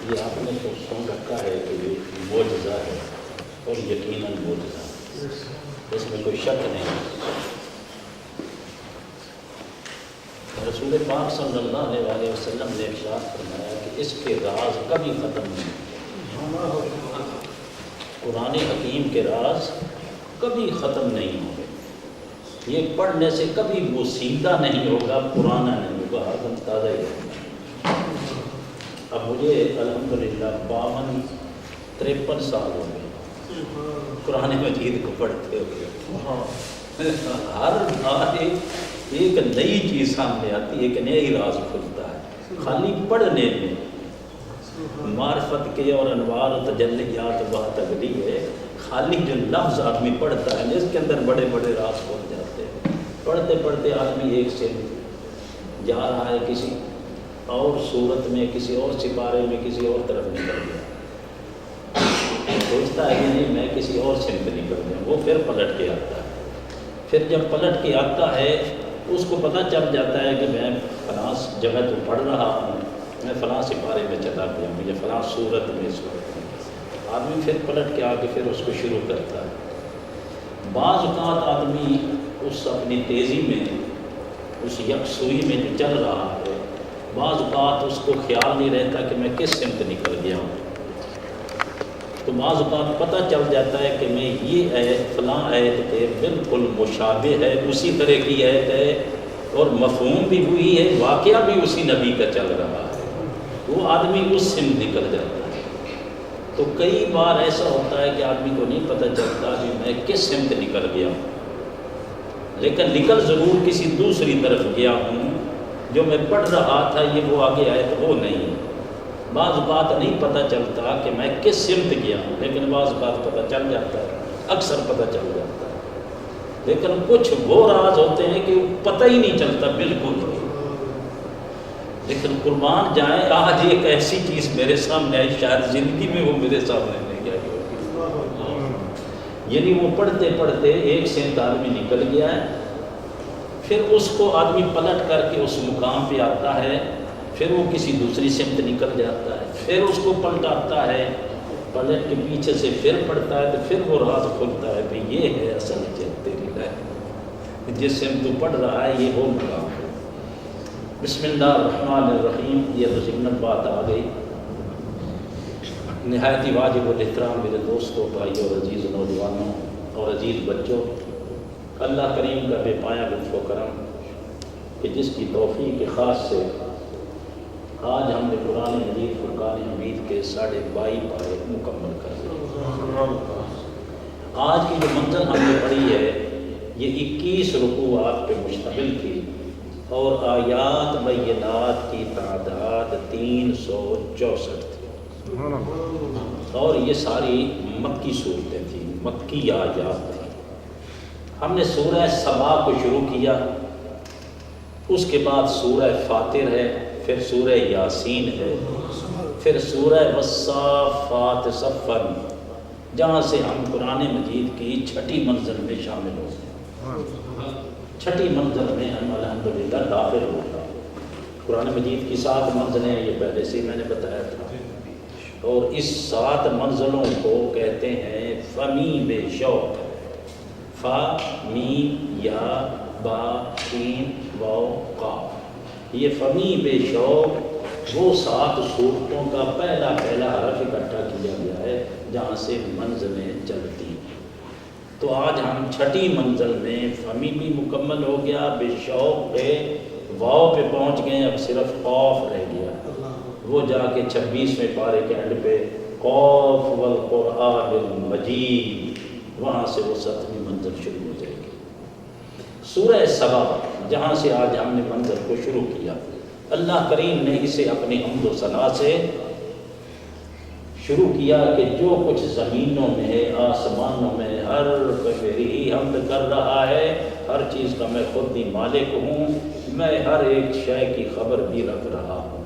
یہ آپ نے تو سن رکھا ہے کہ یہ معجزہ ہے اور یقیناً معجزہ، اس میں کوئی شک نہیں۔ رسول پاک صلی اللہ علیہ وسلم نے ارشاد فرمایا کہ اس کے راز کبھی ختم نہیں ہوگا، قرآن حکیم کے راز کبھی ختم نہیں ہوں گے، یہ پڑھنے سے کبھی بوسیدہ نہیں ہوگا، پرانا نہیں ہوگا، ہر دم تازہ ہی ہوگا۔ اب مجھے الحمدللہ 52-53 سال ہو گئے قرآن مجید کو پڑھتے ہوئے، ہر ایک نئی چیز سامنے آتی ہے، ایک نئی راز کھلتا ہے۔ خالی پڑھنے میں معرفت کے اور انوار و تجلیات بات اگلی ہے، خالی جو لفظ آدمی پڑھتا ہے اس کے اندر بڑے بڑے راز کھل جاتے ہیں۔ پڑھتے پڑھتے آدمی ایک سے جا رہا ہے کسی اور صورت میں، کسی اور سپارے میں، کسی اور طرف نکل گیا، سوچتا ہے کہ نہیں میں کسی اور سمت نکل گیا، وہ پھر پلٹ کے آتا ہے۔ پھر جب پلٹ کے آتا ہے اس کو پتہ چل جاتا ہے کہ میں فلاں جگہ تو پڑھ رہا ہوں، میں فلاں سپارے میں چلا گیا، مجھے فلاں صورت میں اس وقت میں، آدمی پھر پلٹ کے آ کے پھر اس کو شروع کرتا ہے۔ بعض اوقات آدمی اس اپنی تیزی میں، اس یکسوئی میں جو چل رہا ہے، بعض اوقات اس کو خیال نہیں رہتا کہ میں کس سمت نکل گیا ہوں، تو بعض اوقات پتہ چل جاتا ہے کہ میں یہ آیت فلاں آیت کے بالکل مشابہ ہے، اسی طرح کی آیت ہے اور مفہوم بھی وہی ہے، واقعہ بھی اسی نبی کا چل رہا ہے، وہ آدمی اس سمت نکل جاتا ہے۔ تو کئی بار ایسا ہوتا ہے کہ آدمی کو نہیں پتہ چلتا کہ میں کس سمت نکل گیا ہوں، لیکن نکل ضرور کسی دوسری طرف گیا ہوں، جو میں پڑھ رہا تھا یہ وہ آگے آئے تو وہ نہیں ہے۔ بعض بات نہیں پتہ چلتا کہ میں کس سمت گیا ہوں، لیکن بعض بات پتہ چل جاتا ہے، اکثر پتہ چل جاتا ہے، لیکن کچھ وہ راز ہوتے ہیں کہ پتہ ہی نہیں چلتا بالکل۔ لیکن قربان جائیں آج ایک ایسی چیز میرے سامنے آئی، شاید زندگی میں وہ میرے سامنے نہیں آئی ہوگی، یعنی وہ پڑھتے پڑھتے ایک سمت آدمی نکل گیا ہے، پھر اس کو آدمی پلٹ کر کے اس مقام پہ آتا ہے، پھر وہ کسی دوسری سمت نکل جاتا ہے، پھر اس کو پلٹاتا ہے، پلٹ کے پیچھے سے پھر پڑھتا ہے، تو پھر وہ راز کھلتا ہے کہ یہ ہے اصل چیز تیری لائف، جس سمت تو پڑھ رہا ہے یہ وہ مقام ہے۔ بسم اللہ الرحمن الرحیم، یہ تو ضمن بات آ گئی۔ نہایت ہی واجب الاحترام میرے دوستوں، بھائیوں اور عزیز نوجوانوں اور عزیز بچوں، اللہ کریم کا بے پایا لطف و کرم کہ جس کی توفیق خاص سے آج ہم نے قرآن مجید فرقان حمید کے 22.5 پارے مکمل کر دیے۔ آج کی جو منزل ہم نے پڑھی ہے یہ 21 رکوعات پہ مشتمل تھی، اور آیات بینات کی تعداد 364 تھی، اور یہ ساری مکی صورتیں تھیں، مکی آیات تھیں۔ ہم نے سورہ سبا کو شروع کیا، اس کے بعد سورہ فاطر ہے، پھر سورہ یاسین ہے، پھر سورہ والصافات صفا، جہاں سے ہم قرآن مجید کی 6ٹھی منزل میں شامل ہو گئے۔ 6ٹھی منزل میں ہم الحمدللہ داخل ہو گئے۔ قرآن مجید کی 7 منزلیں یہ پہلے سے میں نے بتایا تھا، اور اس 7 منزلوں کو کہتے ہیں فمی بے شوق، فا میم یا با سین واو قاف، یہ فمی بے شوق وہ 7 صورتوں کا پہلا حرف اکٹھا کیا گیا ہے جہاں سے منزلیں چلتی ہیں۔ تو آج ہم 6ٹھی منزل میں فمی بھی مکمل ہو گیا، بے شوق پہ واو پہ پہنچ گئے، اب صرف قاف رہ گیا، وہ جا کے 26ویں پارے کے اینڈ پہ قاف والقرآن المجید، وہاں سے وہ 7ویں منزل شروع ہو جائے گی۔ سورہ سبا جہاں سے آج ہم نے منزل کو شروع کیا، اللہ کریم نے اسے اپنی حمد و ثنا سے شروع کیا کہ جو کچھ زمینوں میں ہے، آسمانوں میں، ہر میری ہی حمد کر رہا ہے، ہر چیز کا میں خود ہی مالک ہوں، میں ہر ایک شے کی خبر بھی رکھ رہا ہوں،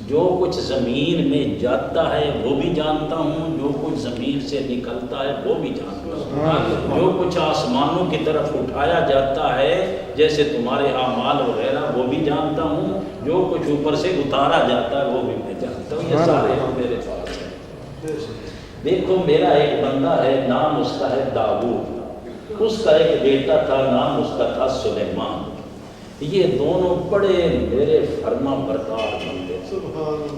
جو کچھ زمین میں جاتا ہے وہ بھی جانتا ہوں، جو کچھ زمین سے نکلتا ہے وہ بھی جانتا ہوں، جو کچھ آسمانوں کی طرف اٹھایا جاتا ہے جیسے تمہارے اعمال وغیرہ وہ بھی جانتا ہوں، جو کچھ اوپر سے اتارا جاتا ہے وہ بھی میں جانتا ہوں، یہ سارے میرے پاس ہیں۔ دیکھو میرا ایک بندہ ہے، نام اس کا ہے داؤد، اس کا ایک بیٹا تھا، نام اس کا تھا سلیمان۔ یہ دونوں بڑے میرے فرما بردار بندے تھے،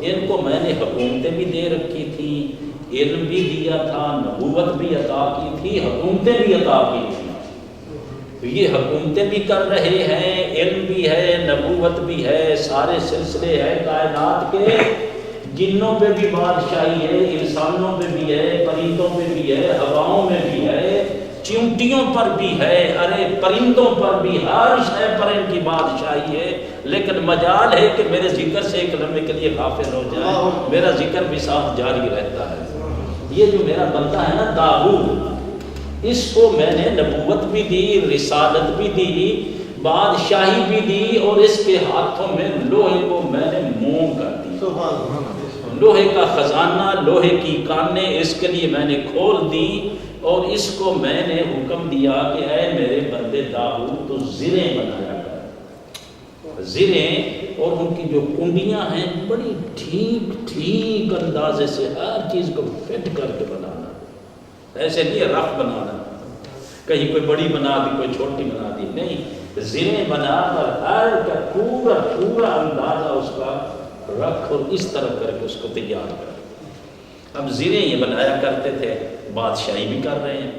ان کو میں نے حکومتیں بھی دے رکھی تھی، علم بھی دیا تھا، نبوت بھی عطا کی تھی، حکومتیں بھی عطا کی تھی۔ یہ حکومتیں بھی کر رہے ہیں، علم بھی ہے، نبوت بھی ہے، سارے سلسلے ہیں کائنات کے، جنوں پہ بھی بادشاہی ہے، انسانوں پہ بھی ہے، پرندوں پہ بھی ہے، ہواؤں میں بھی ہے، چیونٹیوں پر بھی ہے، ارے پرندوں پر بھی، ہر شے پر ان کی بادشاہی ہے۔ لیکن مجال ہے کہ میرے ذکر سے ایک لمحے کے لیے غافل ہو جائے، میرا ذکر بھی ساتھ جاری رہتا ہے۔ یہ جو میرا بندہ ہے نا داؤد، اس کو میں نے نبوت بھی دی، رسالت بھی دی، بادشاہی بھی دی، اور اس کے ہاتھوں میں لوہے کو میں نے موم کر دی۔ لوہے کا خزانہ، لوہے کی کانیں اس کے لیے میں نے کھول دی، اور اس کو میں نے حکم دیا کہ اے میرے بندے داؤد تو زریں بنایا کر۔ زریں اور ان کی جو کنڈیاں ہیں بڑی ٹھیک ٹھیک اندازے سے ہر چیز کو فٹ کر کے بنانا، ایسے نہیں رف بنانا، کہیں کوئی بڑی بنا دی کوئی چھوٹی بنا دی، نہیں، زریں بنا کر ہر کا پورا پورا اندازہ اس کا رکھ اور اس طرح کر کے اس کو تیار کر۔ اب زریں یہ بنایا کرتے تھے، بادشاہی بھی کر رہے ہیں،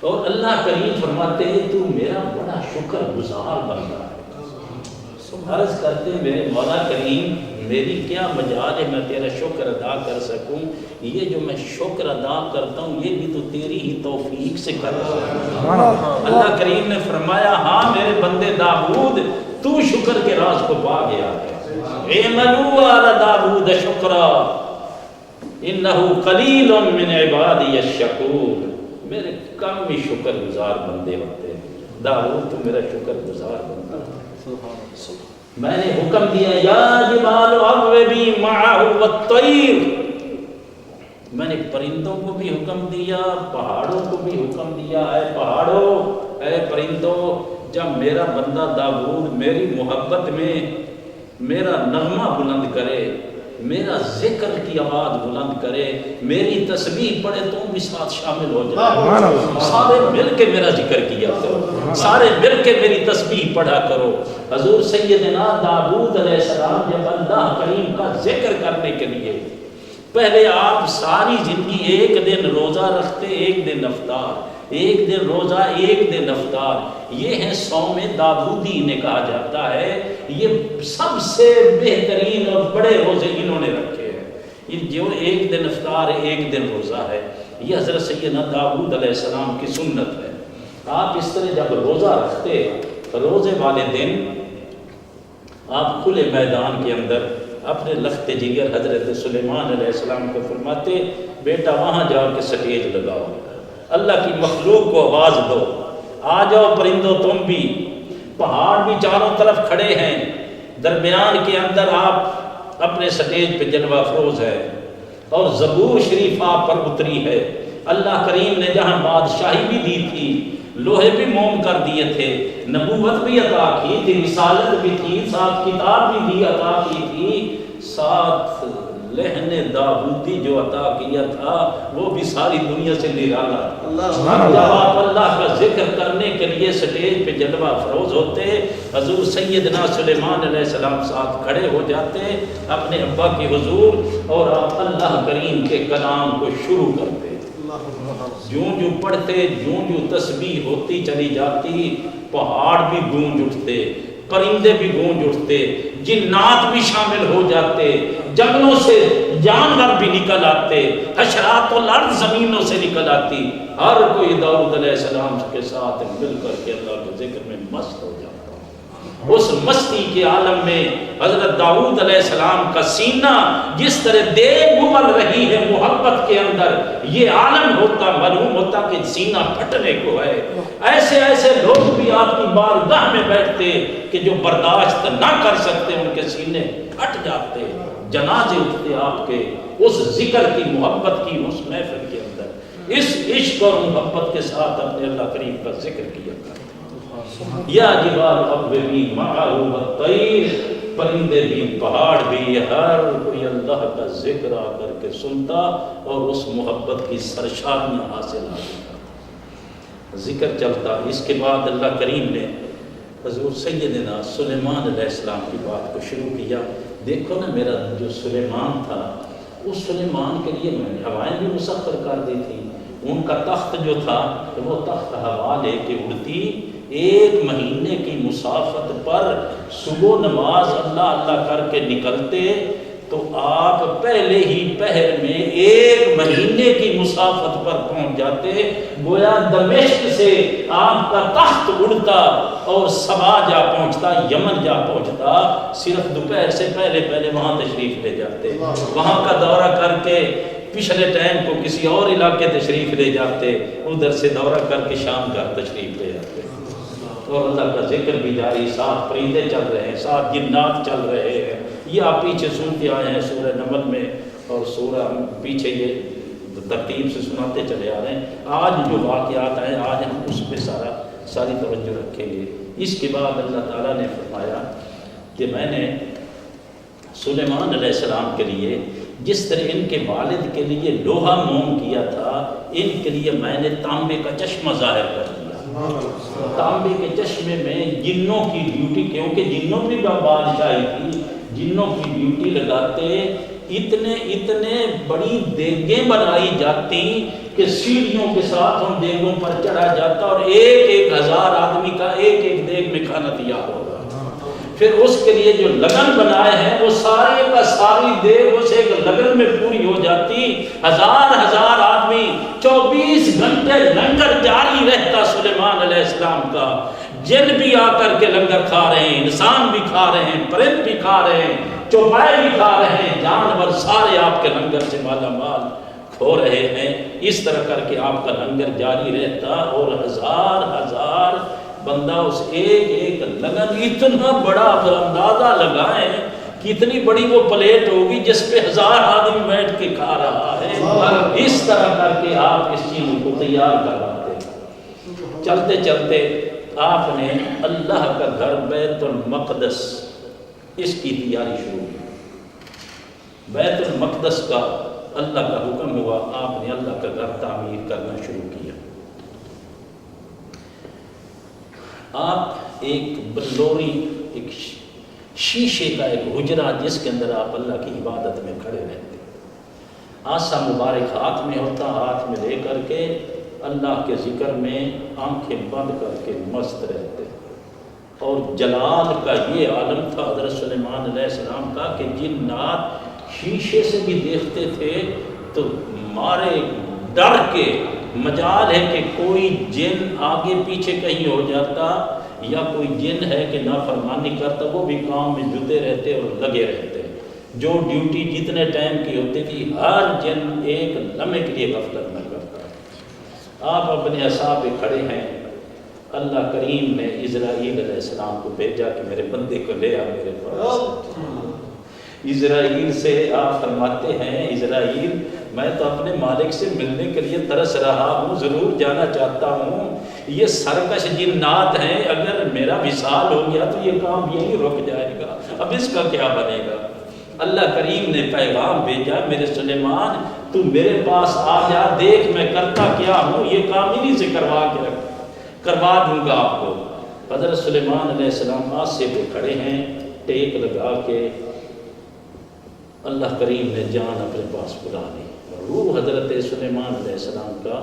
اور اللہ کریم فرماتے ہیں تو میرا بڑا شکر گزار بندہ ہے۔ عرض کرتے ہیں میرے مولا کریم میری کیا مجال ہے میں تیرا شکر ادا کر سکوں، یہ جو میں شکر ادا کرتا ہوں یہ بھی تو تیری ہی توفیق سے کر رہا ہوں۔ اللہ کریم نے فرمایا ہاں میرے بندے داؤد تو شکر کے راز کو پا گیا ہے۔ اعملوا علی داؤد شکرا انہ قلیل من عبادی الشکور، میرے کم ہی شکر گزار بندے ہوتے ہیں، داؤد تو میرا شکر گزار بندہ ہے۔ میں نے حکم دیا یا جبال اوبی معہ والطیر، میں نے پرندوں کو بھی حکم دیا، پہاڑوں کو بھی حکم دیا، اے پہاڑوں اے پرندوں، جب میرا بندہ داؤد میری محبت میں میرا نغمہ بلند کرے، میرا ذکر کی آواز بلند کرے، میری تسبیح پڑھے تو بھی ساتھ شامل ہو جائے، سارے مل کے میرا ذکر کیا کرو، سارے مل کے میری تسبیح پڑھا کرو۔ حضور سیدنا داؤد علیہ السلام جب اللہ کریم کا ذکر کرنے کے لیے پہلے آپ ساری زندگی ایک دن روزہ رکھتے، ایک دن افطار، ایک دن روزہ ایک دن افطار، یہ ہے صوم داؤدی انہیں کہا جاتا ہے۔ یہ سب سے بہترین اور بڑے روزے انہوں نے رکھے ہیں، یہ جو ایک دن افطار ہے ایک دن روزہ ہے، یہ حضرت سیدنا داؤد علیہ السلام کی سنت ہے۔ آپ اس طرح جب روزہ رکھتے، روزے والے دن آپ کھلے میدان کے اندر اپنے لخت جگر حضرت سلیمان علیہ السلام کو فرماتے بیٹا وہاں جا کے سٹیج لگاؤ، اللہ کی مخلوق کو آواز دو، آ جاؤ پرندوں تم بھی، پہاڑ بھی چاروں طرف کھڑے ہیں، درمیان کے اندر آپ اپنے سٹیج پہ جلوہ افروز ہے، اور زبور شریف آپ پر اتری ہے۔ اللہ کریم نے جہاں بادشاہی بھی دی تھی، لوہے بھی موم کر دیے تھے، نبوت بھی عطا کی تھی، رسالت بھی تھی، ساتھ کتاب بھی دی عطا کی تھی، ساتھ لہن داؤدی جو عطا کیا تھا وہ بھی ساری دنیا سے نرالا تھا۔ جب آپ اللہ کا ذکر کرنے کے لیے سٹیج پہ جلوہ افروز ہوتے، حضور سیدنا سلیمان علیہ السلام ساتھ کھڑے ہو جاتے اپنے ابا کی حضور، اور آپ اللہ کریم کے کلام کو شروع کرتے، جوں جوں پڑھتے جوں جوں تسبیح ہوتی چلی جاتی، پہاڑ بھی گونج اٹھتے، پرندے بھی گونج اٹھتے، جنات بھی شامل ہو جاتے، جنگلوں سے جانور بھی نکل آتے، حشرات الارض زمینوں سے نکل آتی، ہر کوئی داؤد علیہ السلام کے ساتھ مل کر کے اللہ کے ذکر میں مست ہو جاتا۔ اس مستی کے عالم میں حضرت داؤد علیہ السلام کا سینہ جس طرح دیگ ابل رہی ہے محبت کے اندر، یہ عالم ہوتا معلوم ہوتا کہ سینہ پھٹنے کو ہے۔ ایسے ایسے لوگ بھی آپ کی بارگاہ میں بیٹھتے کہ جو برداشت نہ کر سکتے، ان کے سینے پھٹ جاتے، جنازے اٹھتے آپ کے اس ذکر کی محبت کی اس محفل کے اندر، اس عشق اور محبت کے ساتھ اپنے اللہ کریم کا ذکر کیا کرتے۔ یا جبال اوبی معہ والطیر، پرندے بھی پہاڑ بھی ہر کوئی اللہ کا ذکر آ کر کے سنتا اور اس محبت کی سرشاریاں حاصل کرتا، ذکر چلتا۔ اس کے بعد اللہ کریم نے حضور سیدنا سلیمان علیہ السلام کی بات کو شروع کیا۔ دیکھو نا، میرا جو سلیمان تھا، اس سلیمان کے لیے میں نے ہوائیں بھی مسخر کر دی تھی۔ ان کا تخت جو تھا وہ تخت ہوا لے کے اڑتی، 1 مہینے کی مسافت پر صبح نماز اللہ اللہ کر کے نکلتے تو آپ پہلے ہی پہر میں 1 مہینے کی مسافت پر پہنچ جاتے، گویا دمشق سے آپ کا تخت اڑتا اور سبا جا پہنچتا، یمن جا پہنچتا، صرف دوپہر سے پہلے وہاں تشریف لے جاتے، وہاں کا دورہ کر کے پچھلے ٹائم کو کسی اور علاقے تشریف لے جاتے، ادھر سے دورہ کر کے شام کا تشریف لے جاتے، اور اللہ کا ذکر بھی جاری، ساتھ پرندے چل رہے ہیں، ساتھ جنات چل رہے ہیں۔ یہ آپ پیچھے سنتے آئے ہیں سورہ نمل میں، اور سورہ پیچھے یہ ترتیب سے سناتے چلے آ رہے ہیں۔ آج جو واقعات ہیں آج ہم اس پہ ساری توجہ رکھیں گے۔ اس کے بعد اللہ تعالیٰ نے فرمایا کہ میں نے سلیمان علیہ السلام کے لیے جس طرح ان کے والد کے لیے لوہا موم کیا تھا، ان کے لیے میں نے تانبے کا چشمہ ظاہر کر دیا۔ تانبے کے چشمے میں جنوں کی ڈیوٹی، کیونکہ جنوں کی بادشاہی تھی، جنوں کی ڈیوٹی لگاتے، اتنے بڑی دیگیں بنائی جاتی کہ سیڑھیوں کے ساتھ ان دیگوں پر چڑھا جاتا اور 1,000 آدمی کا ایک دیگ میں کھانا تیار ہوگا۔ پھر اس کے لیے جو لگن بنائے ہیں وہ سارے کا ساری دیگ اس ایک لگن میں پوری ہو جاتی، 1000 آدمی 24 گھنٹے لنگر جاری رہتا سلیمان علیہ السلام کا۔ جن بھی آ کر کے لنگر کھا رہے ہیں، انسان بھی کھا رہے ہیں، پرند بھی کھا رہے ہیں، چوپائے بھی کھا رہے ہیں، جانور سارے آپ کے لنگر سے مالا مال کھو رہے ہیں۔ اس طرح کر کے آپ کا لنگر جاری رہتا اور 1000 بندہ اس ایک لگن، اتنا بڑا اندازہ لگائیں کہ اتنی بڑی وہ پلیٹ ہوگی جس پہ 1000 آدمی بیٹھ کے کھا رہا ہے۔ اس طرح کر کے آپ اس چیز کو تیار کرواتے۔ چلتے چلتے آپ نے اللہ کا گھر بیت المقدس اس کی تیاری شروع کی۔ بیت المقدس کا اللہ کا حکم ہوا، آپ نے اللہ کا گھر تعمیر کرنا شروع کیا۔ آپ ایک بلوری، ایک شیشے کا ایک حجرہ جس کے اندر آپ اللہ کی عبادت میں کھڑے رہتے، آسا مبارک ہاتھ میں ہوتا، ہاتھ میں لے کر کے اللہ کے ذکر میں آنکھیں بند کر کے مست رہتے، اور جلال کا یہ عالم تھا حضرت سلیمان علیہ السلام کا کہ جنات شیشے سے بھی دیکھتے تھے تو مارے ڈر کے، مجال ہے کہ کوئی جن آگے پیچھے کہیں ہو جاتا یا کوئی جن ہے کہ نافرمانی کرتا، وہ بھی کام میں جتے رہتے اور لگے رہتے۔ جو ڈیوٹی جتنے ٹائم کی ہوتی تھی ہر جن ایک لمحے کے لیے غفلت نہ کرتا۔ آپ اپنے اصحاب پہ کھڑے ہیں، اللہ کریم نے اسرائیل علیہ السلام کو بھیجا کہ میرے بندے کو لے آ میرے پاس۔ اسرائیل سے آپ فرماتے ہیں، اسرائیل میں تو اپنے مالک سے ملنے کے لیے ترس رہا ہوں، ضرور جانا چاہتا ہوں، یہ سرکش جنات ہیں، اگر میرا وصال ہو گیا تو یہ کام یہی رک جائے گا، اب اس کا کیا بنے گا؟ اللہ کریم نے پیغام بھیجا، میرے سلیمان تو میرے پاس آ جا، دیکھ میں کرتا کیا ہوں، یہ کام انہی سے کروا دوں گا آپ کو۔ حضرت سلیمان علیہ السلام آسے پہ کھڑے ہیں، ٹیک لگا کے اللہ کریم نے جان اپنے پاس بلا لی، روح حضرت سلیمان علیہ السلام کا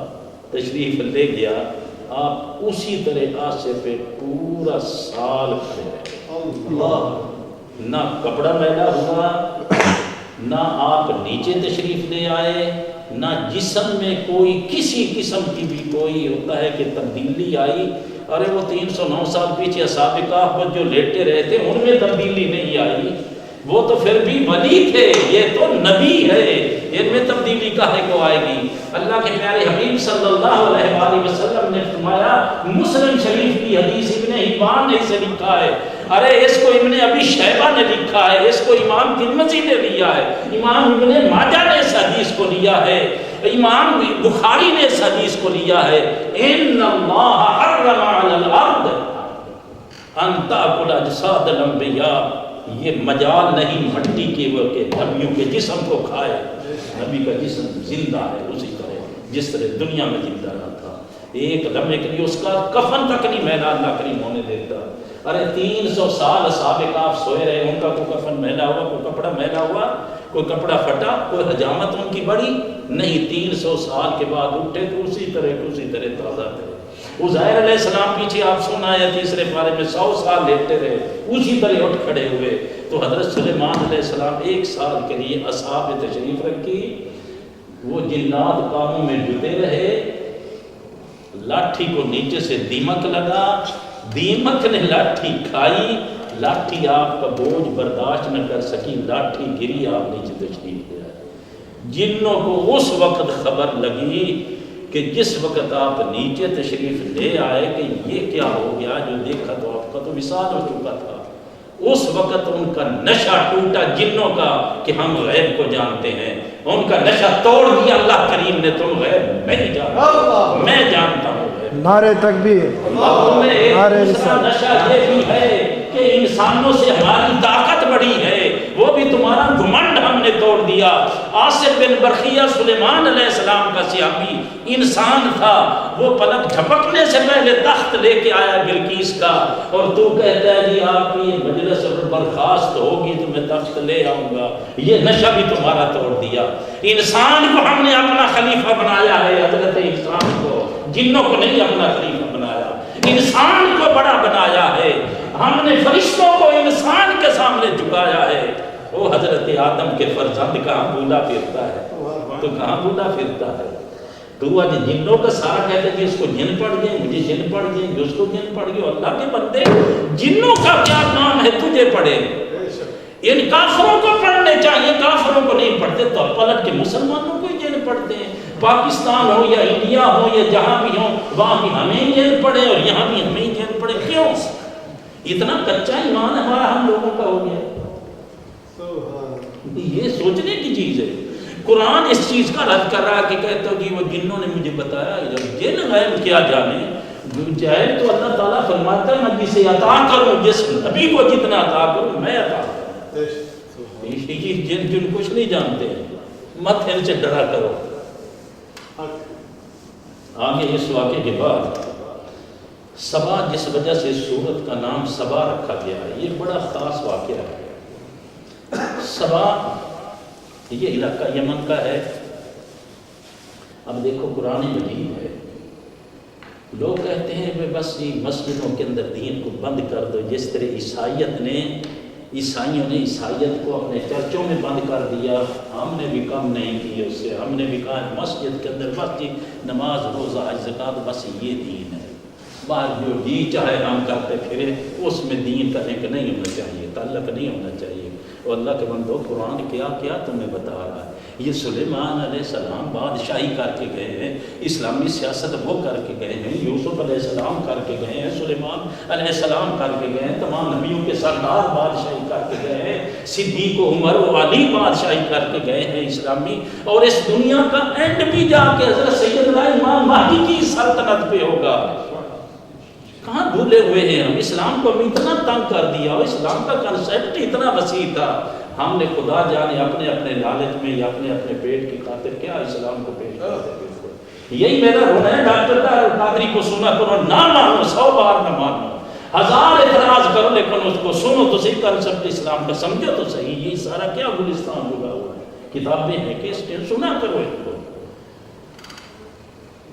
تشریف لے گیا۔ آپ اسی طرح آسے پہ پورا سال کھڑے رہے، نہ کپڑا میلا ہوا، نہ آپ نیچے تشریف لے آئے، نہ جسم میں کوئی کسی قسم کی بھی کوئی ہوتا ہے کہ تبدیلی آئی۔ ارے وہ 309 سال پیچھے اصحاب کہف پر جو لیٹے رہے تھے ان میں تبدیلی نہیں آئی، وہ تو پھر بھی ولی تھے، یہ تو نبی ہے، ان میں تبدیلی کاہے کو آئے گی؟ اللہ کے پیارے حبیب صلی اللہ علیہ وآلہ وسلم نے فرمایا، مسلم شریف کی حدیث ابن حبان نے اسے لکھا ہے، ارے اس کو ابن ابی شیبہ نے لکھا ہے، اس کو امام ترمذی نے لیا ہے، امام ابن ماجہ نے اس حدیث کو لیا ہے، امام بخاری نے اس حدیث کو لیا ہے، ان اللہ حرم علی الارض ان تاکل اجساد الانبیاء یہ مجال نہیں مٹی کے وہ کہ نبیوں کے جسم کو کھائے. نبی کا جسم زندہ ہے اسی طرح جس طرح دنیا میں زندہ رہا تھا. ایک لمحے کے لیے اس کا کفن تک نہیں میلا اللہ کریم ہونے دیتا. ارے 300 سال اصحاب کہف سوئے رہے, ان کا کوئی کفن میلا ہوا, کوئی کپڑا میلا ہوا, کوئی کپڑا پھٹا, کوئی حجامت ان کی بڑی نہیں. 300 سال کے بعد اٹھے تو اسی طرح تازہ تھے. عزیر علیہ السلام پیچھے آپ سنا ہے تیسرے پارے میں 100 سال لیٹے رہے, اسی طرح اٹھ کھڑے ہوئے. تو حضرت سلیمان علیہ السلام 1 سال کے لیے اصحاب تشریف رکھی, وہ جنات کاموں میں جتے رہے. لاٹھی کو نیچے سے دیمک لگا, دیمک نے لاٹھی کھائی, لاٹھی آپ کا بوجھ برداشت نہ کر سکی, لاٹھی گری, آپ نیچے تشریف لے آئے. جنوں کو اس وقت خبر لگی کہ جس وقت آپ نیچے تشریف لے آئے کہ یہ کیا ہو گیا, جو دیکھا تو آپ کا تو وصال ہو چکا تھا. اس وقت ان کا نشہ ٹوٹا جنوں کا کہ ہم غیب کو جانتے ہیں. ان کا نشہ توڑ دیا اللہ کریم نے, تم غیب نہیں جانتے, میں جانتا ہوں. نعرہ تکبیر. اب تمہیں ایک دوسرا نشہ یہ بھی ہے کہ انسانوں سے ہماری طاقت بڑی ہے, وہ بھی تمہارا گھمنڈ ہم نے توڑ دیا. آصف بن برخیہ سلیمان علیہ السلام کا صحابی انسان تھا, وہ پلک جھپکنے سے پہلے تخت لے کے آیا بلقیس کا, اور تو کہتا ہے جی آپ کی مجلس برخاست ہوگی تو میں تخت لے آؤں گا. یہ نشہ بھی تمہارا توڑ دیا. انسان کو ہم نے اپنا خلیفہ بنایا ہے, حضرت انسان کو, جنوں کو نہیں اپنا خلیفہ بنایا, انسان کو بڑا بنایا ہے. ہم نے فرشتوں کو انسان کے سامنے جھکایا ہے. وہ حضرت آدم کے فرزند کہاں بھولا پھرتا ہے, تو کہاں بھولا پھرتا ہے. تو آج جنوں کا سارا کہتے ہیں کہ اس کو جن پڑ گئے, مجھے جن پڑ گئے, اس کو جن پڑ گئے. اللہ کے بندے, جنوں کا کیا کام ہے تجھے پڑھے؟ ان کافروں کو پڑھنے چاہیے, کافروں کو نہیں پڑھتے. تو پلٹ کے مسلمانوں کو ہی جن پڑھتے ہیں. پاکستان ہو یا انڈیا ہو یا جہاں بھی ہو, وہاں بھی ہمیں جن پڑھے اور یہاں بھی ہمیں جن پڑھے. کیوں؟ اتنا کچا ایمان ہمارا ہم لوگوں کا ہو گیا. یہ سوچنے کی چیز ہے. قرآن اس چیز کا رد کر رہا ہے کہ کہتا ہو جی وہ جنوں نے مجھے بتایا. جب جن غیب کیا جانے, چاہے تو اللہ تعالیٰ فرماتا ہے میں جسے عطا کروں, جس نبی کو جتنا عطا کروں میں عطا کروں. یہ جن کچھ نہیں جانتے, مت ان سے ڈرا کرو. آگے اس واقعے کے بعد سبا, جس وجہ سے سورت کا نام سبا رکھا گیا ہے, یہ بڑا خاص واقعہ ہے. سبا یہ علاقہ یمن کا ہے. اب دیکھو قرآن مجید ہے, لوگ کہتے ہیں کہ بس یہ مسجدوں کے اندر دین کو بند کر دو, جس طرح عیسائیوں نے عیسائیت کو اپنے چرچوں میں بند کر دیا. ہم نے بھی کم نہیں کی اس سے, ہم نے بھی کہا مسجد کے اندر بس جی نماز روزہ حج زکات بس یہ دین ہے, باہر جو جی چاہے ہم کرتے پھرے, اس میں دین کا لنک نہیں ہونا چاہیے, تعلق نہیں ہونا چاہیے. اور اللہ کے بندو قرآن کیا کیا تمہیں بتا رہا ہے. یہ سلیمان علیہ السلام بادشاہی کر کے گئے ہیں, اسلامی سیاست وہ کر کے گئے ہیں, یوسف علیہ السلام کر کے گئے ہیں, سلیمان علیہ السلام کر کے گئے ہیں, تمام نبیوں کے سردار بادشاہی کر کے گئے ہیں, صدیق و عمر و علی بادشاہی کر کے گئے ہیں اسلامی. اور اس دنیا کا اینڈ بھی جا کے حضرت سیدنا امام مہدی کی سلطنت پہ ہوگا. کہاں بھولے ہوئے ہیں ہم؟ اسلام کو ہم اتنا تنگ کر دیا, اور اسلام کا کنسیپٹ اتنا وسیع تھا. ہم نے خدا جانے اپنے اپنے لالچ میں یا اپنے اپنے پیٹ کی خاطر کیا اسلام کو پیش کرتے. یہی میرا رونا ہے. ڈاکٹر قادری کو سنا کرو, نہ مانو, 100 بار نہ مانو, 1000 اعتراض کرو, لیکن اس کو سنو تو صحیح, کنسیپٹ اسلام کا سمجھو تو صحیح. یہ سارا کیا گلستان ہوگا ہوا ہے, کتابیں ہیں کہ سنا کرو ان کو.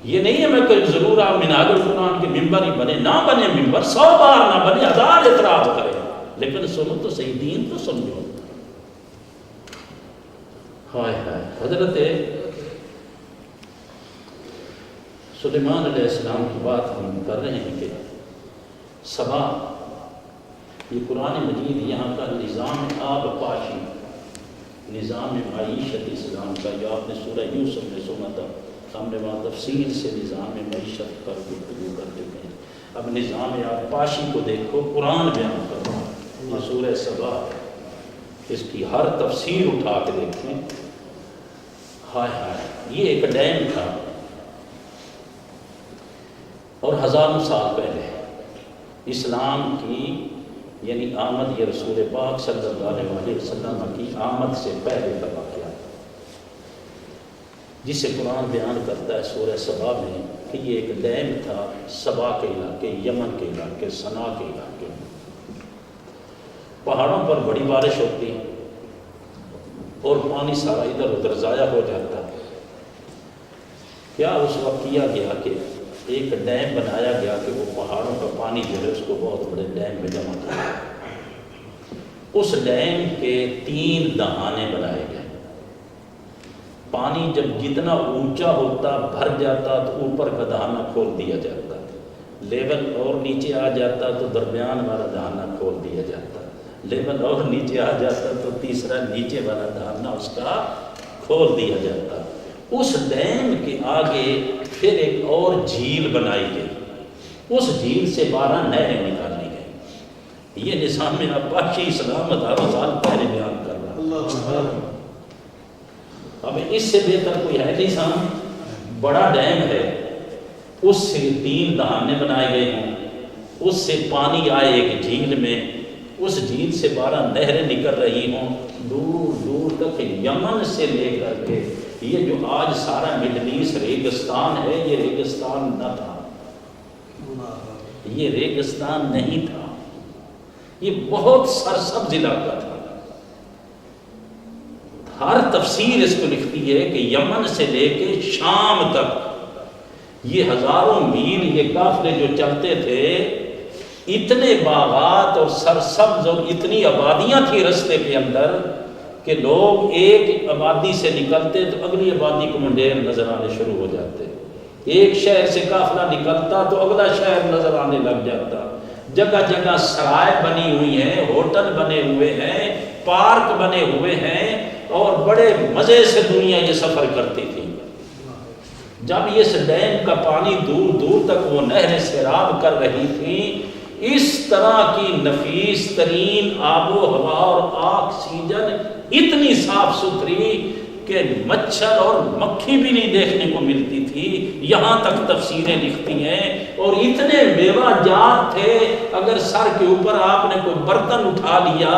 یہ نہیں ہے میں کہ ضرور آپ منہاج القرآن کے ممبر ہی بنے, نہ بنے ممبر, 100 بار نہ بنے, 1000 اعتراض کریں, لیکن سنو تو صحیح, دین تو سمجھو. ہائے ہائے. حضرت سلیمان علیہ السلام کی بات ہم کر رہے ہیں کہ سبا, یہ قرآن مجید یہاں کا نظام آب پاشی, نظام معیشت اسلام کا, جو آپ نے سورہ یوسف میں سنا تھا, ہم نے وہاں تفصیل سے نظام معیشت پر گفتگو کر چکے ہیں. اب نظام آب پاشی کو دیکھو, قرآن بیان کرو, یہ سورہ سبا, اس کی ہر تفسیر اٹھا کے دیکھیں. ہائے ہائے. یہ ایک ڈیم تھا, اور ہزاروں سال پہلے اسلام کی یعنی آمد یہ رسول پاک صلی اللہ علیہ وسلم کی آمد سے پہلے کا واقعہ، جسے قرآن بیان کرتا ہے سورہ سبا میں کہ یہ ایک ڈیم تھا سبا کے علاقے، یمن کے علاقے، صنعا کے علاقے، پہاڑوں پر بڑی بارش ہوتی اور پانی سارا ادھر ادھر ضائع ہو جاتا ہے۔ کیا اس وقت کیا گیا کہ ایک ڈیم بنایا گیا کہ وہ پہاڑوں کا پانی جو ہے اس کو بہت بڑے ڈیم میں جمع کرتا ہے۔ اس ڈیم کے 3 دہانے بنائے گئے، پانی جب جتنا اونچا ہوتا بھر جاتا تو اوپر کا دہانہ کھول دیا جاتا، لیول اور نیچے آ جاتا تو درمیان والا دہانہ کھول دیا جاتا، لیول اور نیچے آ جاتا تو تیسرا نیچے والا دہانہ اس کا کھول دیا جاتا۔ اس ڈیم کے آگے پھر ایک اور جھیل بنائی گئی، اس جھیل سے 12 نہریں نکالی گئی۔ یہ نظام عباسی اسلام ہزاروں سال پہلے بیان کر رہا ہے۔ اب اس سے بہتر کوئی ہے نہیں سامنے، بڑا ڈیم ہے، اس سے 3 دہانے بنائے گئے ہوں، اس سے پانی آئے ایک جھیل میں، اس جھیل سے 12 نہریں نکل رہی ہوں، دور دور تک یمن سے لے کر کے یہ جو آج سارا مڈل ایسٹ ریگستان ہے، یہ ریگستان نہ تھا، یہ ریگستان نہیں تھا، یہ بہت سرسبز علاقہ تھا۔ ہر تفسیر اس کو لکھتی ہے کہ یمن سے لے کے شام تک یہ ہزاروں میل یہ قافلے جو چلتے تھے، اتنے باغات اور سرسبز اور اتنی آبادیاں تھیں رستے کے اندر کہ لوگ ایک آبادی سے نکلتے تو اگلی آبادی کو منڈیر نظر آنے شروع ہو جاتے، ایک شہر سے قافلہ نکلتا تو اگلا شہر نظر آنے لگ جاتا، جگہ جگہ سرائے بنی ہوئی ہیں، ہوٹل بنے ہوئے ہیں، پارک بنے ہوئے ہیں، اور بڑے مزے سے دنیا یہ سفر کرتی تھی۔ جب یہ ڈیم کا پانی دور دور تک وہ نہریں سیراب کر رہی تھی، اس طرح کی نفیس ترین آب و ہوا اور آکسیجن اتنی صاف ستھری کہ مچھر اور مکھی بھی نہیں دیکھنے کو ملتی تھی، یہاں تک تفسیریں لکھتی ہیں۔ اور اتنے میوہ جات تھے، اگر سر کے اوپر آپ نے کوئی برتن اٹھا لیا،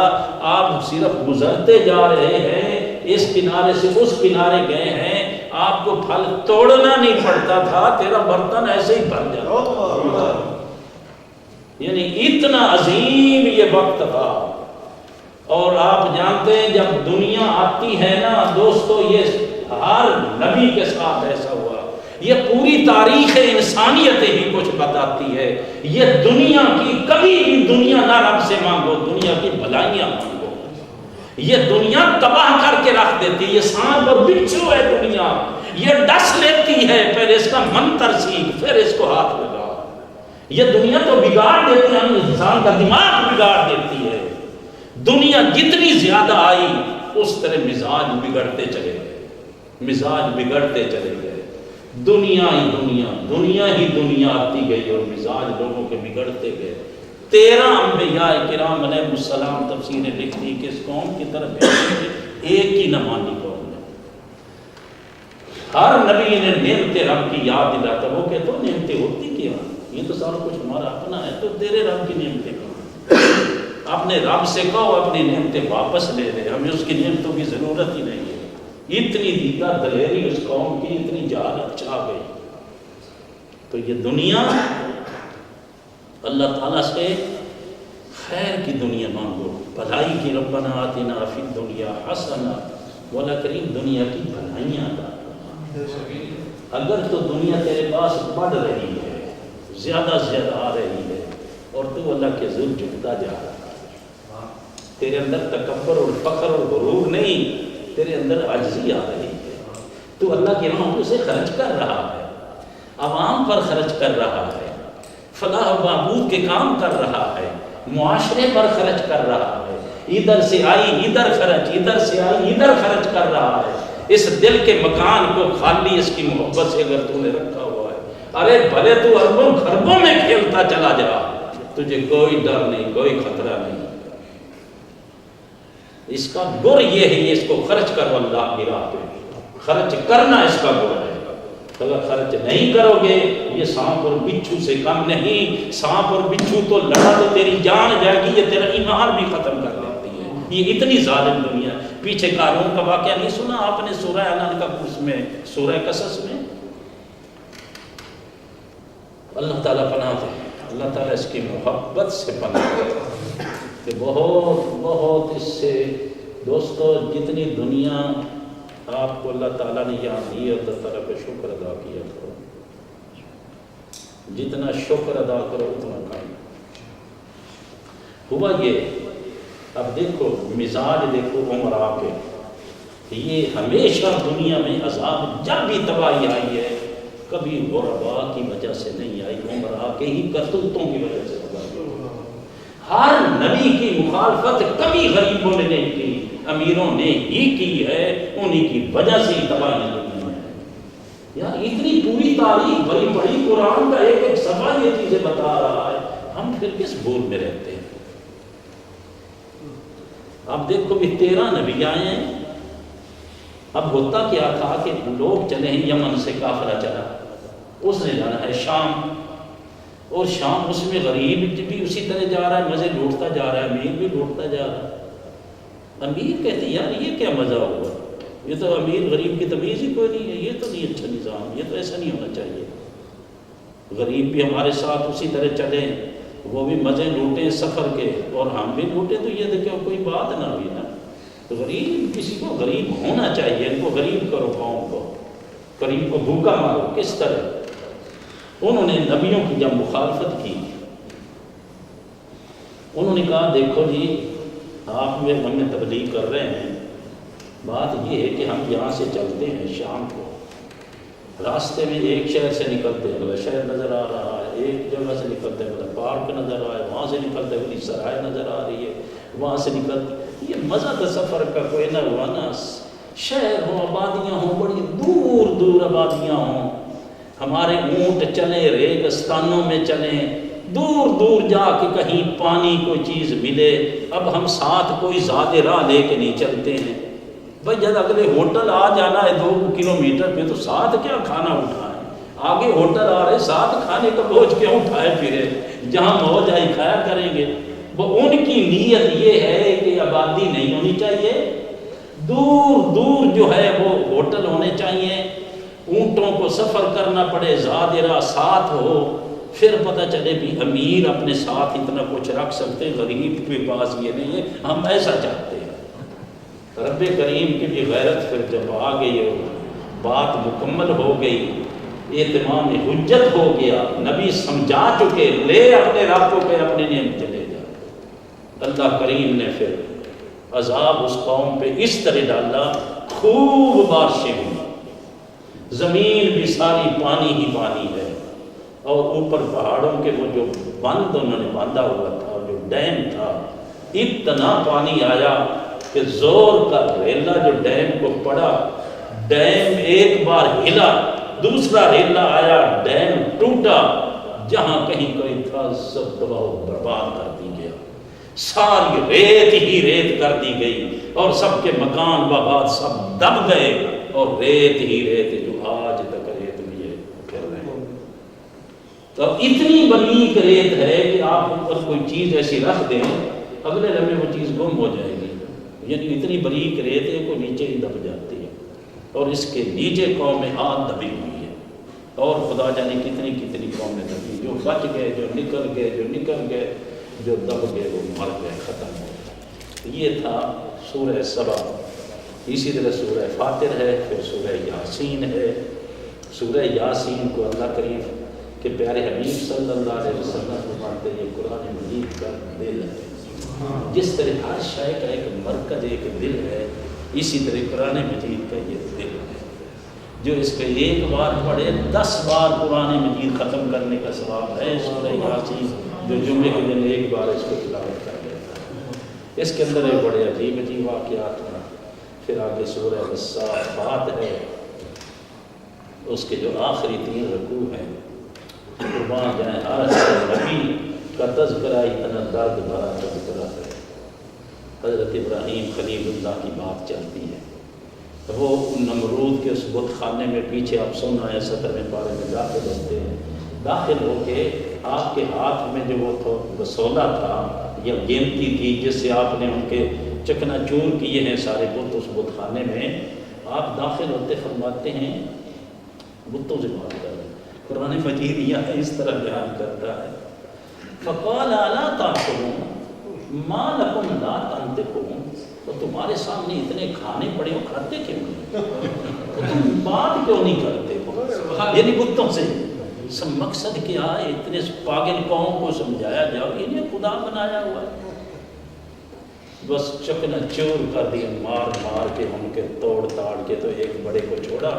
آپ صرف گزرتے جا رہے ہیں، اس کنارے سے اس کنارے گئے ہیں، آپ کو پھل توڑنا نہیں پڑتا تھا، تیرا برتن ایسے ہی بھر جاتا۔ یعنی اتنا عظیم یہ وقت تھا۔ اور آپ جانتے ہیں جب دنیا آتی ہے نا دوستو، یہ ہر نبی کے ساتھ ایسا ہوا، یہ پوری تاریخ انسانیت ہی کچھ بتاتی ہے۔ یہ دنیا کی کبھی بھی دنیا نہ رب سے مانگو، دنیا کی بھلائیاں مانگو، یہ دنیا تباہ کر کے رکھ دیتی، یہ سانپ اور بچھو ہے دنیا، یہ ڈس لیتی ہے، پہلے اس کا منتر سیکھ پھر اس کو ہاتھ لگا۔ یہ دنیا تو بگاڑ دیتی ہے، انسان کا دماغ بگاڑ دیتی ہے۔ دنیا جتنی زیادہ آئی اس طرح مزاج بگڑتے چلے گئے، مزاج بگڑتے چلے گئے، دنیا ہی دنیا، دنیا ہی دنیا آتی گئی اور مزاج لوگوں کے بگڑتے گئے۔ 13 انبیاء کرام علیہ السلام تفسیریں لکھتی کہ اس قوم کی طرف ایک ہی نہ مانی قوم ہے۔ ہر نبی نے نعمت رب کی یاد دلاتا، وہ کہتا نعمتیں ہوتی کیا، یہ تو سارا کچھ ہمارا اپنا ہے، تو تیرے رب کی نعمتیں کہاں؟ اپنے رب سے کہو اپنی نعمتیں واپس لے لے، ہمیں اس کی نعمتوں کی ضرورت ہی نہیں ہے۔ اتنی دیدہ دلیری اس قوم کی، اتنی جہالت چھا گئی۔ تو یہ دنیا، اللہ تعالیٰ سے خیر کی دنیا مانگو، بھلائی کی، ربنا آتنا فی الدنیا حسنہ، مولا کریم دنیا کی بھلائیاں عطا فرما۔ اگر تو دنیا تیرے پاس بڑھ رہی ہے، زیادہ زیادہ آ رہی ہے، اور تو اللہ کے ذل جھکتا جا رہا ہے، تیرے اندر تکبر اور فخر اور غرور نہیں، تیرے اندر عاجزی آ رہی ہے، تو اللہ کے راہوں سے خرچ کر رہا ہے، عوام پر خرچ کر رہا ہے، فلاح و بہبود کے کام کر رہا ہے، معاشرے پر خرچ کر رہا ہے، ادھر سے آئی ادھر خرچ، ادھر سے آئی ادھر خرچ کر رہا ہے۔ اس دل کے مکان کو خالی اس کی محبت سے اگر تو نے رکھا ہوا ہے، ارے بھلے تو اربوں خربوں میں کھیلتا چلا جا، تجھے کوئی ڈر نہیں، کوئی خطرہ نہیں۔ اس کا گر یہ ہے، اس کو خرچ کرو اللہ کی راہ پہ، خرچ کرنا اس کا گر ہے۔ اگر خرچ نہیں کرو گے یہ سانپ اور بچھو سے کم نہیں. سانپ اور بچھو تو لڑا تو تیری جان جائے گی، یہ تیرا ایمان بھی ختم کر دیتی ہے. یہ اتنی ظالم دنیا. پیچھے قارون کا واقعہ نہیں سنا آپ نے سورہ انعام کا اس میں سورہ قصص میں؟ اللہ تعالیٰ پناہ دے، اللہ تعالیٰ اس کی محبت سے پناہ دے کہ بہت بہت اس سے دوستو جتنی دنیا آپ کو اللہ تعالیٰ نے یہاں دی ہے اللہ تعالیٰ کا شکر ادا کیا کرو. جتنا شکر ادا کرو اتنا کام. ہوا یہ اب دیکھو مزاج دیکھو عمرا کے، یہ ہمیشہ دنیا میں عذاب جب بھی تباہی آئی ہے کبھی غربا کی وجہ سے نہیں آئی، عمرا کے ہی کرتوتوں کی وجہ سے تباہی آئی. ہر نبی کی مخالفت کبھی غریبوں نے نہیں کی، امیروں نے ہی کی ہے، انہی کی وجہ سے ہی تباہی نہیں ہے. یار اتنی پوری تاریخ بڑی بڑی قرآن کا ایک ایک صفحہ یہ چیزیں بتا رہا ہے، ہم پھر کس بھول میں رہتے ہیں؟ اب دیکھو بھی 13 نبی آئے ہیں. اب ہوتا کیا تھا کہ لوگ چلے ہیں یمن سے قافلہ چلا، اس نے جانا ہے شام، اور شام اس میں غریب بھی اسی طرح جا رہا ہے، مزے لوٹتا جا رہا ہے، امیر بھی لوٹتا جا رہا ہے. امیر کہتے ہیں یار یہ کیا مزہ ہوا، یہ تو امیر غریب کی تمیز ہی کوئی نہیں ہے، یہ تو نہیں اچھا نظام، یہ تو ایسا نہیں ہونا چاہیے. غریب بھی ہمارے ساتھ اسی طرح چلیں، وہ بھی مزے لوٹیں سفر کے اور ہم بھی لوٹیں، تو یہ دیکھو کوئی بات نہ ہوئی نا. غریب کسی کو غریب ہونا چاہیے، ان کو غریب کرو، قوم کو غریب کو بھوکا مارو. کس طرح؟ انہوں نے نبیوں کی جب مخالفت کی، انہوں نے کہا دیکھو جی آپ میں ہمیں تبلیغ کر رہے ہیں، بات یہ ہے کہ ہم یہاں سے چلتے ہیں شام کو، راستے میں ایک شہر سے نکلتے ہیں شہر نظر آ رہا ہے، ایک جگہ سے نکلتے ہیں پارک نظر آ رہا ہے، وہاں سے نکلتے ہیں سرائے نظر آ رہی ہے، وہاں سے نکلتے. یہ مزہ تھا سفر کا کوئی نہ ہوا نا. شہر ہوں، آبادیاں ہوں، بڑی دور دور آبادیاں ہوں، ہمارے اونٹ چلیں ریگستانوں میں چلیں، دور دور جا کے کہیں پانی کوئی چیز ملے. اب ہم ساتھ کوئی زیادہ راہ لے کے نہیں چلتے ہیں بھائی. جب اگلے ہوٹل آ جانا ہے 2 کلومیٹر پہ تو ساتھ کیا کھانا اٹھائیں؟ آگے ہوٹل آ رہے ساتھ کھانے کا بوجھ کیوں اٹھائے پھرے؟ جہاں موج آئی کھایا کریں گے. وہ ان کی نیت یہ ہے کہ آبادی نہیں ہونی چاہیے، دور دور جو ہے وہ ہوٹل ہونے چاہیے، اونٹوں کو سفر کرنا پڑے، زیادہ راہ ساتھ ہو، پھر پتہ چلے بھی امیر اپنے ساتھ اتنا کچھ رکھ سکتے، غریب کے پاس یہ نہیں ہے. ہم ایسا چاہتے ہیں. رب کریم کی بھی غیرت پھر جب آ گئی، بات مکمل ہو گئی، اہتمام حجت ہو گیا، نبی سمجھا چکے، لے اپنے رب کو کہ اپنے نیم چلے جا. اللہ کریم نے پھر عذاب اس قوم پہ اس طرح ڈالا، خوب بارشیں ہوئی، زمین بھی ساری پانی ہی پانی ہے، اور اوپر پہاڑوں کے وہ جو بند انہوں نے باندھا ہوا تھا، جو ڈیم تھا، اتنا پانی آیا کہ زور کا ریلا جو ڈیم کو پڑا، ڈیم ایک بار ہلا، دوسرا ریلا آیا، ڈیم ٹوٹا، جہاں کہیں کوئی تھا سب تباہ و برباد کر دی گیا. ساری ریت ہی ریت کر دی گئی، اور سب کے مکان باغات سب دب گئے، اور ریت ہی ریت جو آج تک ریت میں یہ پھر رہے ہیں. تو اتنی باریک ریت ہے کہ آپ اوپر کوئی چیز ایسی رکھ دیں اگلے لمحے وہ چیز گم ہو جائے گی. یعنی اتنی باریک ریت ہے کہ نیچے ہی دب جاتی ہے، اور اس کے نیچے قومیں آج دبی ہوئی ہے، اور خدا جانے کتنی کتنی قومیں دبی، جو بچ گئے، جو نکل گئے، جو دب گئے وہ مر گئے، ختم ہو گئے. یہ تھا سورہ سبا. اسی طرح سورہ فاطر ہے، پھر سورہ یاسین ہے. سورہ یاسین کو اللہ کریم کہ پیارے حبیب صلی اللہ علیہ وسلم فرماتے ہیں یہ قرآن مجید کا دل ہے. جس طرح ہر شے کا ایک مرکز ایک دل ہے، اسی طرح قرآن مجید کا یہ دل ہے. جو اس کو ایک بار پڑھے 10 بار قرآن مجید ختم کرنے کا ثواب ہے. سورہ یاسین جو جمعے کے دن ایک بار اس کو تلاوت کر لیتا ہے، اس کے اندر ایک بڑے عجیب عجیب واقعات ہیں. پھر آگے سورہ الصافات ہے، اس کے جو آخری 3 رکوع ہیں، قربان جائیں ہر نبی کا تذکرہ اتنا درد بھرا تذکرہ ہے. حضرت ابراہیم خلیل اللہ کی بات چلتی ہے، وہ نمرود کے اس بت خانے میں پیچھے آپ سنا ہے 17ویں پارے میں داخل ہوتے ہیں، داخل ہو کے آپ کے ہاتھ میں جو وہ وسولہ تھا یا گینتی تھی جس سے آپ نے ان کے چکنا چور کیے ہیں سارے بت اس بت خانے میں، آپ داخل ہوتے فرماتے ہیں بتوں سے بات کر رہے ہیں۔ قرآن مجید یہاں اس طرح بیان کرتا ہے فَقَالَ أَلَا تَأْكُلُونَ مَا لَكُمْ لَا تَنطِقُونَ، تو تمہارے سامنے اتنے کھانے پڑے ہو کھاتے کیوں نہیں؟ تو تم بات کیوں نہیں کرتے ہو؟ یعنی بتوں سے مقصد کیا ہے؟ اتنے پاگل قوم کو سمجھایا جاؤ انہیں خدا بنایا ہوا ہے، بس چکنا چور کر دیا مار مار کے ان کے توڑ تاڑ کے۔ تو ایک بڑے کو چھوڑا،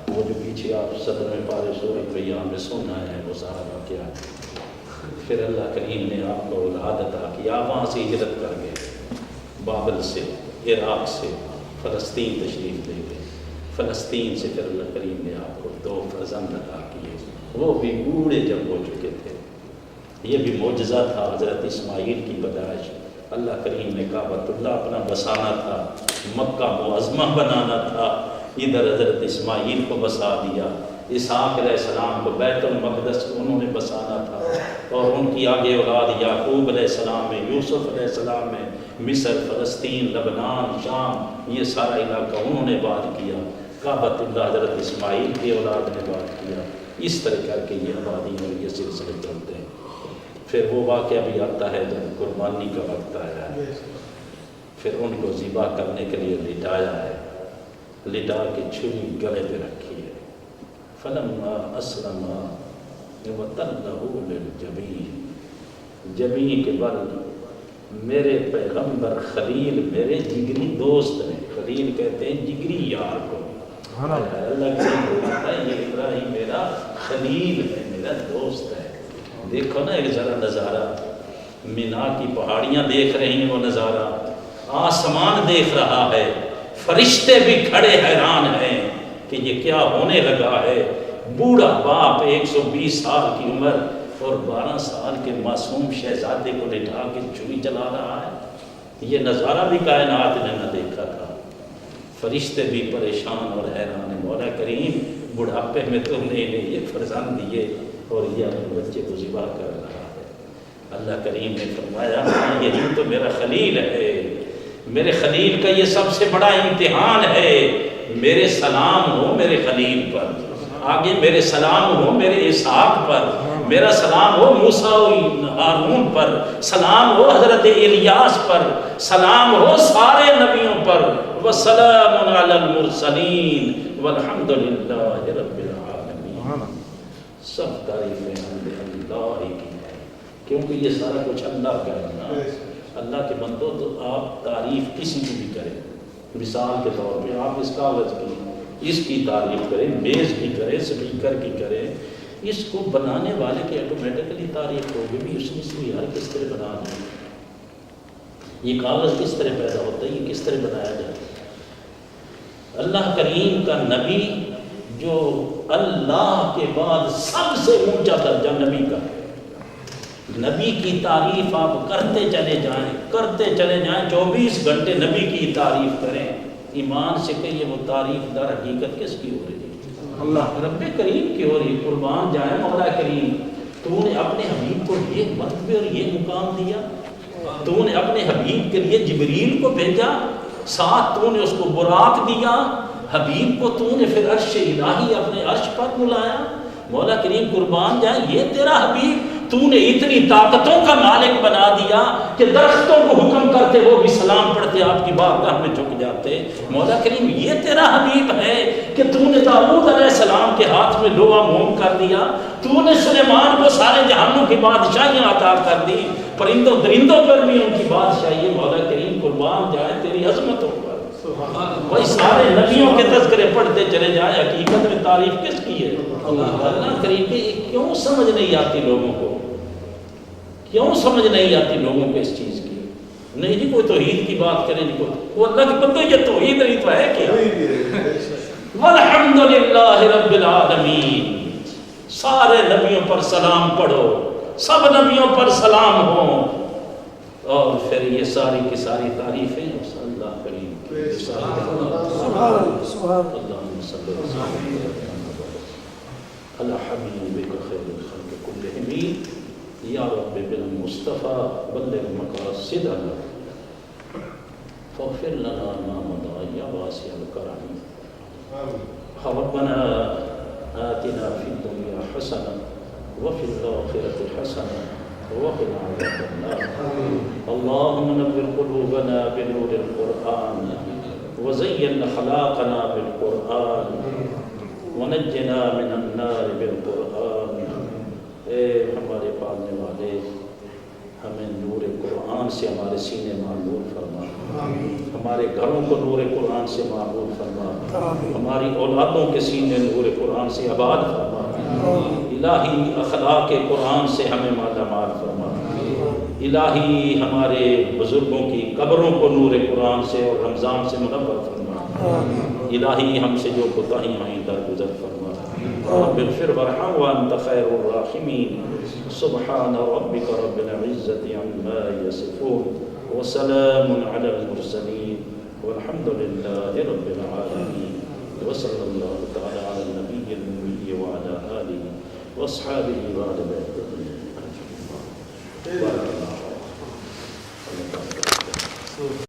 وہ جو پیچھے آپ 17ویں پارے سورۃ القیامہ میں سنا ہے وہ سارا واقعہ۔ پھر اللہ کریم نے آپ کو اولاد عطا کیا، وہاں سے ہجرت کر گئے، بابل سے، عراق سے فلسطین تشریف لے گئے۔ فلسطین سے پھر اللہ کریم نے آپ کو 2 فرزند عطا کیے، وہ بھی بوڑھے جب ہو چکے تھے۔ یہ بھی معجزہ تھا حضرت اسماعیل کی پیدائش۔ اللہ کریم نے کعبۃ اللہ اپنا بسانا تھا، مکہ معظمہ بنانا تھا، ادھر حضرت اسماعیل کو بسا دیا۔ اسحاق علیہ السلام کو بیت المقدس کو انہوں نے بسانا تھا، اور ان کی آگے اولاد یعقوب علیہ السلام میں، یوسف علیہ السلام میں مصر، فلسطین، لبنان، شام، یہ سارا علاقہ انہوں نے آباد کیا۔ کعبۃ اللہ حضرت اسماعیل کی اولاد نے آباد کیا۔ اس طرح کر کے یہ آبادی اور یہ سلسلے چلتے ہیں۔ پھر وہ واقعہ بھی آتا ہے جب قربانی کا وقت آیا ہے، پھر ان کو ذبح کرنے کے لیے لٹایا ہے، لٹا کے چھری گلے پہ رکھی ہے۔ فلما اسلم وتلہ للجبین، جبین کے بل میرے پیغمبر خلیل میرے جگری دوست ہیں، خلیل کہتے ہیں جگری یار کو۔ اللہ کہتا ہے یہ ابراہیم میرا خلیل ہے، میرا دوست ہے۔ دیکھو نا ایک ذرا نظارہ، مینا کی پہاڑیاں دیکھ رہی ہیں، وہ نظارہ آسمان دیکھ رہا ہے، فرشتے بھی کھڑے حیران ہیں کہ یہ کیا ہونے لگا ہے۔ بوڑھا باپ 120 سال کی عمر اور 12 سال کے معصوم شہزادے کو لٹا کے چھری چلا رہا ہے، یہ نظارہ بھی کائنات نے نہ دیکھا تھا۔ فرشتے بھی پریشان اور حیران ہیں، مولا کریم بڑھاپے میں تم نے انہیں یہ فرزند دیے اور یہ اپنے بچے کو ذبح کر رہا ہے۔ اللہ کریم نے فرمایا یہی تو میرا خلیل ہے، میرے خلیل کا یہ سب سے بڑا امتحان ہے۔ میرے سلام ہو میرے خلیل پر، آگے میرے سلام ہو میرے اسحاق پر، میرا سلام ہو موسیٰ و ہارون پر، سلام ہو حضرت الیاس پر، سلام ہو سارے نبیوں پر، وسلام علی المرسلین والحمد للہ رب العالمین۔ سب تعریفیں اللہ ہی کی ہے، کیونکہ یہ سارا کچھ اللہ کا ہے نا۔ اللہ کے بندو تو آپ تعریف کسی کی بھی کریں، مثال کے طور پہ آپ اس کاغذ کی، اس کی تعریف کریں، میز کی کریں، سپیکر کی کریں، اس کو بنانے والے کی آٹومیٹکلی تعریف ہوگی بھی، اس نے اس کو یار کس طرح بنا دیا، یہ کاغذ کس طرح پیدا ہوتا ہے، یہ کس طرح بنایا جاتا ہے۔ اللہ کریم کا نبی جو اللہ کے بعد سب سے اونچا درجہ نبی کا ہے، نبی کی تعریف آپ کرتے چلے جائیں، کرتے چلے جائیں، 24 گھنٹے نبی کی تعریف کریں، ایمان سے کہیے وہ تعریف در حقیقت کس کی ہو رہی ہے؟ اللہ رب کریم کی ہو رہی ہے۔ قربان جائیں مولا کریم، تو نے اپنے حبیب کو یہ مرتبے اور یہ مقام دیا، تو نے اپنے حبیب کے لیے جبریل کو بھیجا، ساتھ تو نے اس کو براق دیا، حبیب کو تو نے پھر عرش الہی اپنے عرش پر بلایا۔ مولا کریم قربان جائے یہ تیرا حبیب، تو نے اتنی طاقتوں کا مالک بنا دیا کہ درختوں کو حکم کرتے وہ بھی سلام پڑھتے آپ کی بارگاہ میں جھک جاتے۔ مولا کریم یہ تیرا حبیب ہے کہ تو نے داؤد علیہ السلام کے ہاتھ میں لوہا موم کر دیا، تو نے سلیمان کو سارے جہانوں کی بادشاہیاں عطا کر دی، پرندوں درندوں پر بھی ان کی بادشاہی ہے۔ مولا کریم قربان جائے تیری عظمتوں پر، وہی سارے نبیوں کے تذکرے پڑھتے چلے جائیں، حقیقت میں تعریف کس کی ہے؟ اللہ کریم کے کیوں سمجھ نہیں آتی لوگوں کو، کیوں سمجھ نہیں آتی لوگوں کو اس چیز کی؟ نہیں جی کوئی توحید کی بات کرے، نہیں کوئی اللہ کے بندے یہ توحید نہیں تو ہے کیا؟ والحمد للہ رب العالمین، سارے نبیوں پر سلام پڑھو، سب نبیوں پر سلام ہو، اور پھر یہ ساری کی ساری تعریفیں اللہ کریم کی۔ اللهم صل وسلم على حبيبك خير الخلق كلهم يا رب بالمصطفى بلغ مقاصدنا فاغفر لنا ما مضى يا واسع الكرم ربنا آتنا في الدنيا حسنة وفي الآخرة حسنة وقنا عذاب النار اللهم نور قلوبنا بنور القرآن وزين أخلاقنا بالقرآن ونجنا من النار بالقرآن اے ہمارے پالنے والے ہمیں نور قرآن سے ہمارے سینے معمور فرما ہمارے گھروں کو نور قرآن سے معمور فرما ہماری اولادوں کے سینے نور قرآن سے آباد فرما الہی اخلاق قرآن سے ہمیں مالا مال فرما الہی ہمارے بزرگوں کی قبروں کو نور قرآن سے اور رمضان سے منور فرما الہی ہم سے جو کوتاہیاں ہیں درگزر فرما رب اغفر وارحم وانت خیر الراحمین سبحان ربک رب العزة عما يصفون وسلام على المرسلين والحمد لله رب العالمين وصلى الله تعالى على النبي الأمي وعلى آله واصحابه وعلى بيته أجمعين.